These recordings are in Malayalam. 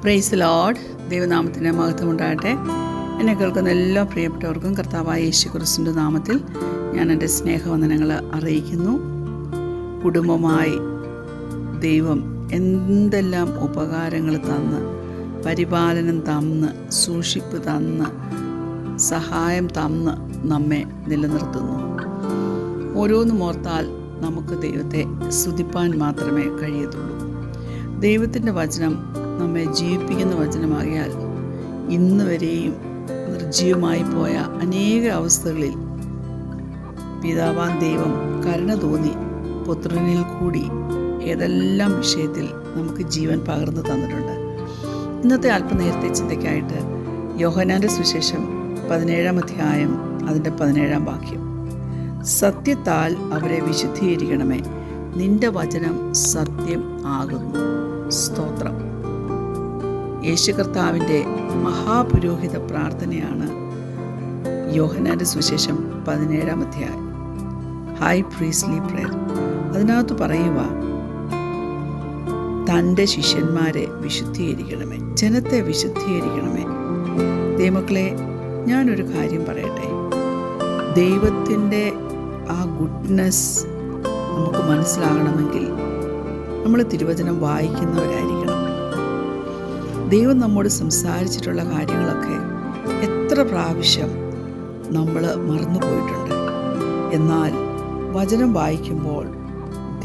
Praise Lord. ദൈവനാമത്തിന് മഹത്വം ഉണ്ടാകട്ടെ. എന്നെ കേൾക്കുന്ന എല്ലാ പ്രിയപ്പെട്ടവർക്കും കർത്താവായ യേശുക്രിസ്തുവിൻ്റെ നാമത്തിൽ ഞാൻ എൻ്റെ സ്നേഹവന്ദനങ്ങൾ അറിയിക്കുന്നു. കുടുംബമായി ദൈവം എന്തെല്ലാം ഉപകാരങ്ങൾ തന്ന്, പരിപാലനം തന്ന്, സൂക്ഷിപ്പ് തന്ന്, സഹായം തന്ന് നമ്മെ നിലനിർത്തുന്നു. ഓരോന്നും ഓർത്താൽ നമുക്ക് ദൈവത്തെ സ്തുതിപ്പാൻ മാത്രമേ കഴിയത്തുള്ളൂ. ദൈവത്തിൻ്റെ വചനം നമ്മെ ജീവിപ്പിക്കുന്ന വചനമാകിയാൽ ഇന്ന് വരെയും നിർജ്ജീവമായി പോയ അനേക അവസ്ഥകളിൽ പിതാവാൻ ദൈവം കരുണ തോന്നി പുത്രനിൽ കൂടി ഏതെല്ലാം വിഷയത്തിൽ നമുക്ക് ജീവൻ പകർന്നു തന്നിട്ടുണ്ട്. ഇന്നത്തെ അല്പനേരത്തെ ചിന്തയ്ക്കായിട്ട് യോഹന്നാൻ്റെ സുവിശേഷം 17-ാം അധ്യായം അതിൻ്റെ 17-ാം വാക്യം. സത്യത്താൽ അവരെ വിശുദ്ധീകരിക്കണമേ, നിന്റെ വചനം സത്യം ആകുന്നു. സ്തോത്രം. യേശു കർത്താവിൻ്റെ മഹാപുരോഹിത പ്രാർത്ഥനയാണ് യോഹന്നാൻ്റെ സുവിശേഷം 17-ാം അധ്യായം, ഹൈ പ്രീസ്റ്റ്ലി പ്രേയർ. അതിനകത്ത് പറയുക, തൻ്റെ ശിഷ്യന്മാരെ വിശുദ്ധീകരിക്കണമേ, ജനത്തെ വിശുദ്ധീകരിക്കണമേ. ദൈവമക്കളെ, ഞാനൊരു കാര്യം പറയട്ടെ. ദൈവത്തിൻ്റെ ആ ഗുഡ്നെസ് നമുക്ക് മനസ്സിലാകണമെങ്കിൽ നമ്മൾ തിരുവചനം വായിക്കുന്നവരായിരിക്കണം. ദൈവം നമ്മോട് സംസാരിച്ചിട്ടുള്ള കാര്യങ്ങളൊക്കെ എത്ര പ്രാവശ്യം നമ്മൾ മറന്നുപോയിട്ടുണ്ട്. എന്നാൽ വചനം വായിക്കുമ്പോൾ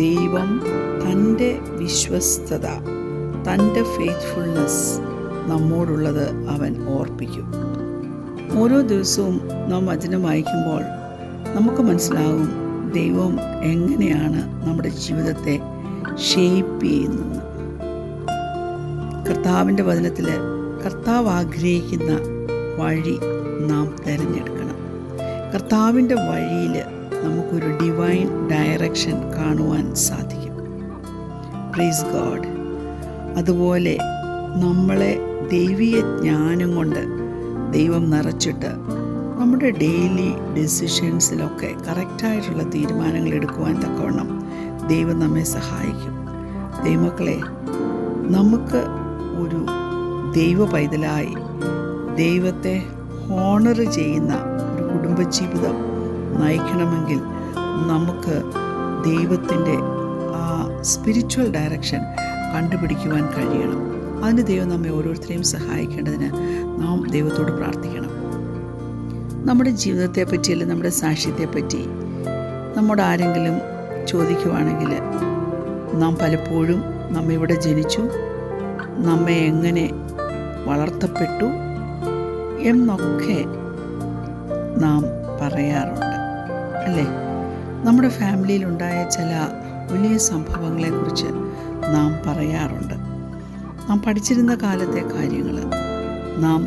ദൈവം തൻ്റെ വിശ്വസ്തത, തൻ്റെ ഫെയ്ത്ത്ഫുൾനെസ് നമ്മോടുള്ളത് അവൻ ഓർപ്പിക്കും. ഓരോ ദിവസവും നാം വചനം വായിക്കുമ്പോൾ നമുക്ക് മനസ്സിലാകും ദൈവം എങ്ങനെയാണ് നമ്മുടെ ജീവിതത്തെ ഷേപ്പ് ചെയ്യുന്നത്. കർത്താവിൻ്റെ വചനത്തിൽ കർത്താവ് ആഗ്രഹിക്കുന്ന വഴി നാം തിരഞ്ഞെടുക്കണം. കർത്താവിൻ്റെ വഴിയിൽ നമുക്കൊരു ഡിവൈൻ ഡയറക്ഷൻ കാണുവാൻ സാധിക്കും. Praise God. അതുപോലെ നമ്മളെ ദൈവീയ ജ്ഞാനം കൊണ്ട് ദൈവം നിറച്ചിട്ട് നമ്മുടെ ഡെയിലി ഡിസിഷൻസിലൊക്കെ കറക്റ്റായിട്ടുള്ള തീരുമാനങ്ങൾ എടുക്കുവാൻ തക്കവണ്ണം ദൈവം നമ്മെ സഹായിക്കും. ദൈവമക്കളെ, നമുക്ക് ഒരു ദൈവ പൈതലായി ദൈവത്തെ ഹോണർ ചെയ്യുന്ന ഒരു കുടുംബജീവിതം നയിക്കണമെങ്കിൽ നമുക്ക് ദൈവത്തിൻ്റെ ആ സ്പിരിച്വൽ ഡയറക്ഷൻ കണ്ടുപിടിക്കുവാൻ കഴിയണം. അതിന് ദൈവം നമ്മെ ഓരോരുത്തരെയും സഹായിക്കേണ്ടതിന് നാം ദൈവത്തോട് പ്രാർത്ഥിക്കണം. നമ്മുടെ ജീവിതത്തെപ്പറ്റി അല്ലെങ്കിൽ നമ്മുടെ സാക്ഷ്യത്തെപ്പറ്റി നമ്മോട് ആരെങ്കിലും ചോദിക്കുവാണെങ്കിൽ നാം പലപ്പോഴും നമ്മെ ഇവിടെ ജനിച്ചു, നമ്മെ എങ്ങനെ വളർത്തപ്പെട്ടു എന്നൊക്കെ നാം പറയാറുണ്ട്, അല്ലേ? നമ്മുടെ ഫാമിലിയിലുണ്ടായ ചില വലിയ സംഭവങ്ങളെക്കുറിച്ച് നാം പറയാറുണ്ട്. നാം പഠിച്ചിരുന്ന കാലത്തെ കാര്യങ്ങൾ, നാം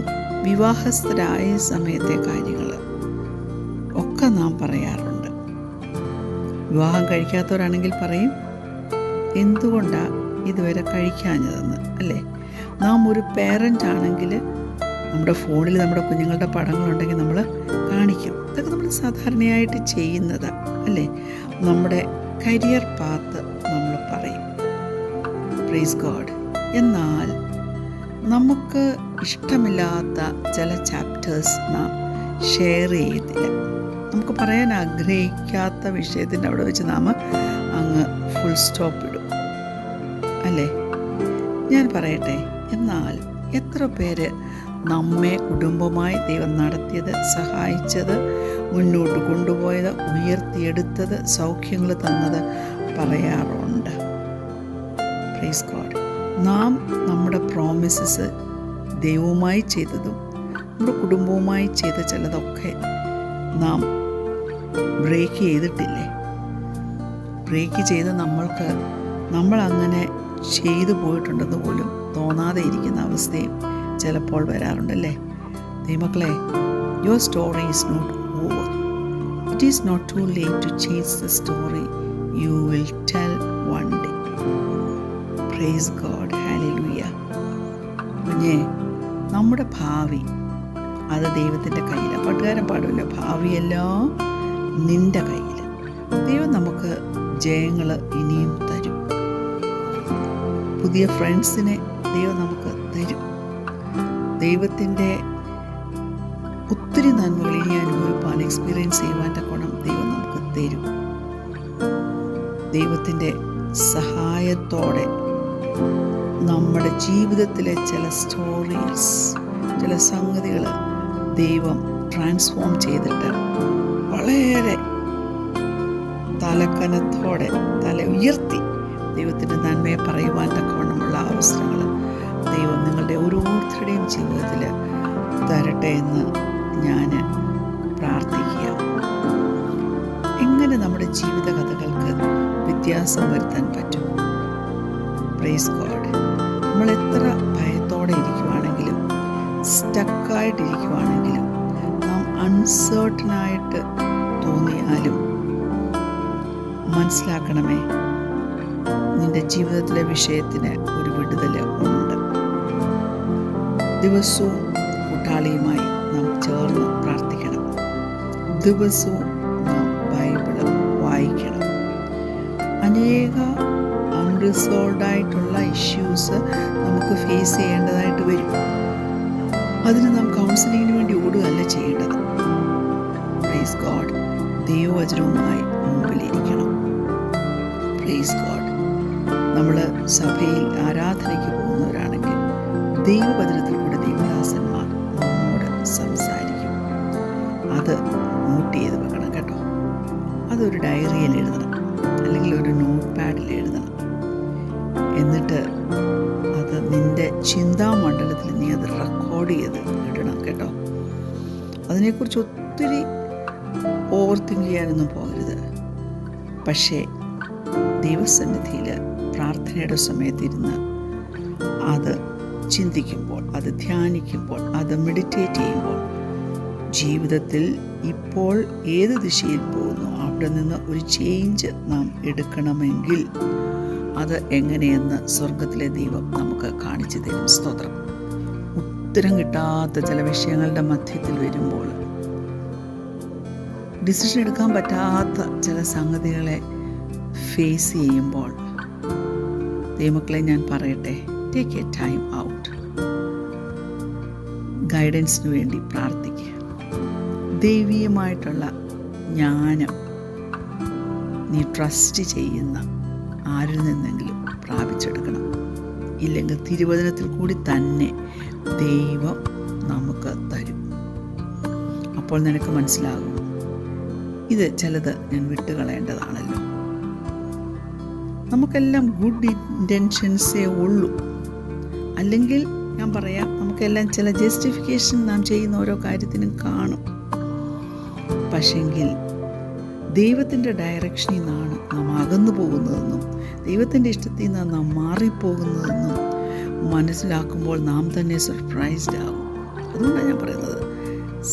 വിവാഹസ്ഥരായ സമയത്തെ കാര്യങ്ങൾ ഒക്കെ നാം പറയാറുണ്ട്. വിവാഹം കഴിക്കാത്തവരാണെങ്കിൽ പറയും, എന്തുകൊണ്ടാണ് ഇതുവരെ കഴിക്കാഞ്ഞതെന്ന്, അല്ലേ? നാം ഒരു പേരൻ്റ് ആണെങ്കിൽ നമ്മുടെ ഫോണിൽ നമ്മുടെ കുഞ്ഞുങ്ങളുടെ പടങ്ങളുണ്ടെങ്കിൽ നമ്മൾ കാണിക്കും. ഇതൊക്കെ നമ്മൾ സാധാരണയായിട്ട് ചെയ്യുന്നതാണ്, അല്ലേ? നമ്മുടെ കരിയർ പാത്ത് നമ്മൾ പറയും. Praise God. എന്നാൽ നമുക്ക് ഇഷ്ടമില്ലാത്ത ചില ചാപ്റ്റേഴ്സ് നാം ഷെയർ ചെയ്യത്തില്ല. നമുക്ക് പറയാൻ ആഗ്രഹിക്കാത്ത വിഷയത്തിൻ്റെ അവിടെ വെച്ച് നാം അങ്ങ് ഫുൾ സ്റ്റോപ്പ് ഇടും, അല്ലേ? ഞാൻ പറയട്ടെ, എന്നാൽ എത്ര പേര് നമ്മെ കുടുംബമായി ദൈവം നടത്തിയത്, സഹായിച്ചത്, മുന്നോട്ട് കൊണ്ടുപോയത്, ഉയർത്തിയെടുത്തത്, സൗഖ്യങ്ങൾ തന്നത് പറയാറുണ്ട്. Praise God. നാം നമ്മുടെ പ്രോമിസസ് ദൈവവുമായി ചെയ്തതും നമ്മുടെ കുടുംബവുമായി ചെയ്ത ചിലതൊക്കെ നാം ബ്രേക്ക് ചെയ്തിട്ടില്ലേ? ബ്രേക്ക് ചെയ്ത് നമ്മളങ്ങനെ ചെയ്തു പോയിട്ടുണ്ടെന്ന് പോലും തോന്നാതെ ഇരിക്കുന്ന അവസ്ഥയും ചിലപ്പോൾ വരാറുണ്ടല്ലേ? ദൈവമക്കളെ, your story is not over. It is not too late to change the story you will tell one day. Praise God. Hallelujah. കുഞ്ഞേ, നമ്മുടെ ഭാവി അത് ദൈവത്തിൻ്റെ കയ്യിലാണ്. പട്ടുകാരൻ പാടില്ല, ഭാവിയെല്ലാം നിൻ്റെ കയ്യിൽ. ദൈവം നമുക്ക് ജയങ്ങൾ ഇനിയും തരും. പുതിയ ഫ്രണ്ട്സിനെ ദൈവം നമുക്ക് തരും. ദൈവത്തിൻ്റെ ഒത്തിരി നന്മകൾ ഇനി അനുഭവിപ്പാൻ, എക്സ്പീരിയൻസ് ചെയ്യുവാൻ തക്കോണം ദൈവം നമുക്ക് തരും. ദൈവത്തിൻ്റെ സഹായത്തോടെ നമ്മുടെ ജീവിതത്തിലെ ചില സ്റ്റോറീസ്, ചില സംഗതികൾ ദൈവം ട്രാൻസ്ഫോം ചെയ്തിട്ട് വളരെ തലക്കനത്തോടെ തല ഉയർത്തി ദൈവത്തിൻ്റെ നന്മയെ പറയുവാൻ തക്കവണ്ണമുള്ള അവസരങ്ങൾ ദൈവം നിങ്ങളുടെ ഓരോരുത്തരുടെയും ജീവിതത്തിൽ തരട്ടെ എന്ന് ഞാൻ പ്രാർത്ഥിക്കുക. എങ്ങനെ നമ്മുടെ ജീവിത കഥകൾക്ക് വ്യത്യാസം വരുത്താൻ പറ്റും? Price God. നമ്മൾ എത്ര ഭയത്തോടെ ഇരിക്കുവാണെങ്കിലും, സ്റ്റക്കായിട്ടിരിക്കുവാണെങ്കിലും, നാം അൺസേർട്ടനായിട്ട് തോന്നിയാലും മനസ്സിലാക്കണമേ, നിന്റെ ജീവിതത്തിലെ വിഷയത്തിന് ഒരു വിടുതൽ ഉണ്ട്. ദിവസവും കൂട്ടാളിയുമായി നാം ചേർന്ന് പ്രാർത്ഥിക്കണം. ദിവസവും നാം ബൈബിള് വായിക്കണം. അനേക അൺറിസോൾവ്ഡ് ആയിട്ടുള്ള ഇഷ്യൂസ് നമുക്ക് ഫേസ് ചെയ്യേണ്ടതായിട്ട് വരും. അതിന് നാം കൗൺസിലിങ്ങിന് വേണ്ടി ഓടുകയല്ല ചെയ്യേണ്ടത്. Praise God. ദൈവവചനവുമായി മുമ്പിലിരിക്കണം. Praise God. നമ്മൾ സഭയിൽ ആരാധനയ്ക്ക് പോകുന്നവരാണെങ്കിൽ ദൈവവചനത്തിൽ കൂടെ ദൈവദാസന്മാർ നമ്മോട് സംസാരിക്കും. അത് നോട്ട് ചെയ്ത് വെക്കണം കേട്ടോ. അതൊരു ഡയറിയിൽ എഴുതണം, അല്ലെങ്കിൽ ഒരു നോട്ട് പാഡിൽ എഴുതണം. എന്നിട്ട് അത് നിൻ്റെ ചിന്താമണ്ഡലത്തിൽ നീ അത് റെക്കോർഡ് ചെയ്ത് ഇടണം കേട്ടോ. അതിനെക്കുറിച്ച് ഒത്തിരി ഓവർ തിങ്ക് ചെയ്യാനൊന്നും പോകരുത്. പക്ഷേ ദൈവസന്നിധിയിൽ പ്രാർത്ഥനയുടെ സമയത്തിരുന്ന് അത് ചിന്തിക്കുമ്പോൾ, അത് ധ്യാനിക്കുമ്പോൾ, അത് മെഡിറ്റേറ്റ് ചെയ്യുമ്പോൾ ജീവിതത്തിൽ ഇപ്പോൾ ഏത് ദിശയിൽ പോകുന്നു അവിടെ നിന്ന് ഒരു ചേഞ്ച് നാം എടുക്കണമെങ്കിൽ അത് എങ്ങനെയെന്ന് സ്വർഗത്തിലെ ദൈവം നമുക്ക് കാണിച്ചു തരും. സ്തോത്രം. ഉത്തരം കിട്ടാത്ത ചില വിഷയങ്ങളുടെ മധ്യത്തിൽ വരുമ്പോൾ, ഡിസിഷൻ എടുക്കാൻ പറ്റാത്ത ചില സംഗതികളെ ഫേസ് ചെയ്യുമ്പോൾ, ദൈവമക്കളെ ഞാൻ പറയട്ടെ, ടേക്ക് എ ടൈം ഔട്ട്. ഗൈഡൻസിന് വേണ്ടി പ്രാർത്ഥിക്കുക. ദൈവീയമായിട്ടുള്ള ജ്ഞാനം നീ ട്രസ്റ്റ് ചെയ്യുന്ന ആരിൽ നിന്നെങ്കിലും പ്രാപിച്ചെടുക്കണം. ഇല്ലെങ്കിൽ തിരുവചനത്തിൽ കൂടി തന്നെ ദൈവം നമുക്ക് തരും. അപ്പോൾ നിനക്ക് മനസ്സിലാകും, ഇത് ചിലത് ഞാൻ വിട്ടുകളയേണ്ടതാണല്ലോ. നമുക്കെല്ലാം ഗുഡ് ഇൻറ്റൻഷൻസേ ഉള്ളൂ. അല്ലെങ്കിൽ ഞാൻ പറയാം, നമുക്കെല്ലാം ചില ജസ്റ്റിഫിക്കേഷൻ നാം ചെയ്യുന്ന ഓരോ കാര്യത്തിനും കാണും. പക്ഷെങ്കിൽ ദൈവത്തിൻ്റെ ഡയറക്ഷനിൽ നിന്നാണ് നാം അകന്നു പോകുന്നതെന്നും ദൈവത്തിൻ്റെ ഇഷ്ടത്തിൽ നിന്നാണ് നാം മാറിപ്പോകുന്നതെന്നും മനസ്സിലാക്കുമ്പോൾ നാം തന്നെ സർപ്രൈസ്ഡ് ആകും. അതുകൊണ്ടാണ് ഞാൻ പറയുന്നത്,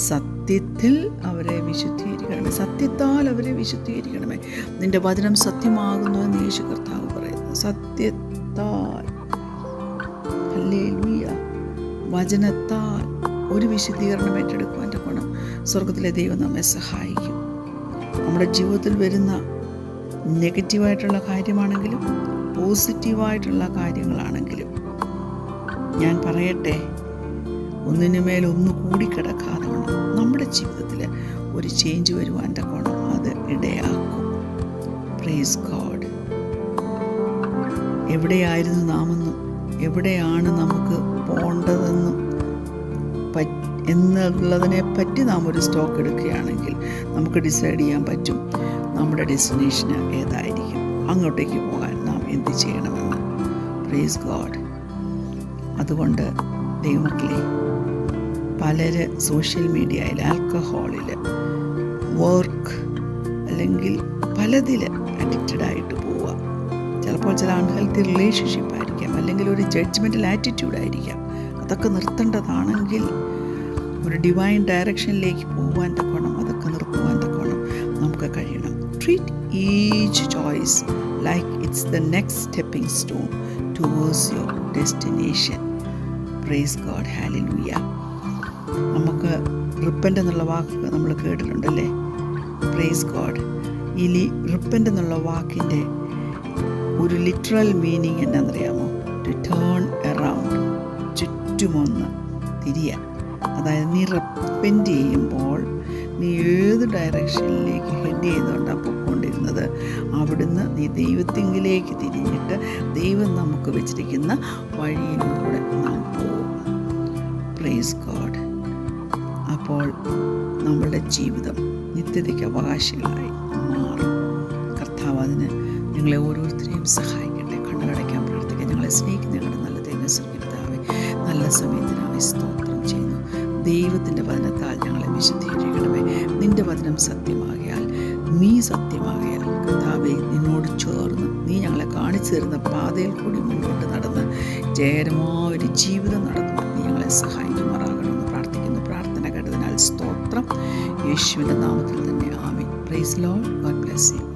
സത്യത്തിൽ അവരെ വിശുദ്ധീകരിക്കണമേ, സത്യത്താൽ അവരെ വിശുദ്ധീകരിക്കണമേ. നിന്റെ വചനം സത്യമാകുന്നു എന്ന് യേശു കർത്താവ് പറയുന്നു. സത്യത്താൽ, ഹല്ലേലൂയ, വചനത്താൽ ഒരു വിശുദ്ധീകരണം ഏറ്റെടുക്കുവാൻ ഗുണം സ്വർഗത്തിലെ ദൈവം നമ്മെ സഹായിക്കും. നമ്മുടെ ജീവിതത്തിൽ വരുന്ന നെഗറ്റീവായിട്ടുള്ള കാര്യമാണെങ്കിലും പോസിറ്റീവായിട്ടുള്ള കാര്യങ്ങളാണെങ്കിലും ഞാൻ പറയട്ടെ, ഒന്നിനുമേൽ ഒന്ന് കൂടിക്കിടക്കാതെ വേണം നമ്മുടെ ജീവിതത്തിൽ ഒരു ചേഞ്ച് വരുവാൻ തക്കോണം അത് ഇടയാക്കും. Praise God. എവിടെയായിരുന്നു നാമെന്നും എവിടെയാണ് നമുക്ക് പോകേണ്ടതെന്നും എന്നുള്ളതിനെ പറ്റി നാം ഒരു സ്റ്റോക്ക് എടുക്കുകയാണെങ്കിൽ നമുക്ക് ഡിസൈഡ് ചെയ്യാൻ പറ്റും നമ്മുടെ ഡെസ്റ്റിനേഷന് ഏതായിരിക്കും, അങ്ങോട്ടേക്ക് പോകാൻ നാം എന്ത് ചെയ്യണമെന്ന്. Praise God. അതുകൊണ്ട് ദൈവമക്കളെ, പലര് സോഷ്യൽ മീഡിയയിൽ, ആൽക്കഹോളിൽ, വർക്ക് അല്ലെങ്കിൽ പലതിൽ അഡിക്റ്റഡായിട്ട് പോവുക. ചിലപ്പോൾ ചില അൺഹെൽത്തി റിലേഷൻഷിപ്പ് ആയിരിക്കാം, അല്ലെങ്കിൽ ഒരു ജഡ്ജ്മെൻ്റൽ ആറ്റിറ്റ്യൂഡായിരിക്കാം. അതൊക്കെ നിർത്തേണ്ടതാണെങ്കിൽ ഒരു ഡിവൈൻ ഡയറക്ഷനിലേക്ക് പോകാൻ തക്കോണം, അതൊക്കെ നിർത്തുവാൻ തക്കോണം നമുക്ക് കഴിയണം. Treat each choice like it's the next stepping stone towards your destination. Praise God. Hallelujah. നമുക്ക് റിപ്പൻ്റ് എന്നുള്ള വാക്ക് നമ്മൾ കേട്ടിട്ടുണ്ടല്ലേ? Praise God. ഈ റിപ്പൻ്റ് എന്നുള്ള വാക്കിൻ്റെ ഒരു ലിറ്ററൽ മീനിങ് എന്നാണെന്നറിയാമോ? To turn around. ചുറ്റുമൊന്ന് തിരിയാൻ. അതായത് നീ റെപ്പൻറ്റ് ചെയ്യുമ്പോൾ നീ ഏത് ഡയറക്ഷനിലേക്ക് ഹെഡ് ചെയ്തുകൊണ്ടാണ് പൊയ്ക്കൊണ്ടിരുന്നത്, അവിടുന്ന് നീ ദൈവത്തിങ്കിലേക്ക് തിരിഞ്ഞിട്ട് ദൈവം നമുക്ക് വെച്ചിരിക്കുന്ന വഴിയിലൂടെ നാം പോകും. Praise God. അപ്പോൾ നമ്മളുടെ ജീവിതം നിത്യതയ്ക്ക് അവകാശികളായി മാറും. കർത്താവ് അതിന് നിങ്ങളെ ഓരോരുത്തരെയും സഹായിക്കട്ടെ. കണ്ണുകടയ്ക്കാൻ പ്രാർത്ഥിക്കാൻ. ഞങ്ങളെ സ്നേഹിക്കുന്ന ഞങ്ങളുടെ നല്ല ദൈവസ്വർഗ്ഗപിതാവേ, നല്ല സമയത്തിനായി സ്തോത്രം ചെയ്യുന്നു. ദൈവത്തിൻ്റെ വചനത്താൽ ഞങ്ങളെ വിശുദ്ധീകരിക്കണമേ. നിൻ്റെ വചനം സത്യമാകിയാൽ, നീ സത്യമാകിയാൽ കർത്താവേ, നിന്നോട് ചേർന്ന് നീ ഞങ്ങളെ കാണിച്ചു തരുന്ന പാതയിൽ കൂടി മുന്നോട്ട് നടന്ന് ജയകരമായ ഒരു ജീവിതം നടത്തുവാൻ നീ ഞങ്ങളെ സഹായിക്കുമാറാകണമെന്ന് പ്രാർത്ഥിക്കുന്നു. പ്രാർത്ഥന കേട്ടതിനാൽ സ്തോത്രം. യേശുവിൻ്റെ നാമത്തിൽ തന്നെ ആമേൻ. Praise Lord. God bless U.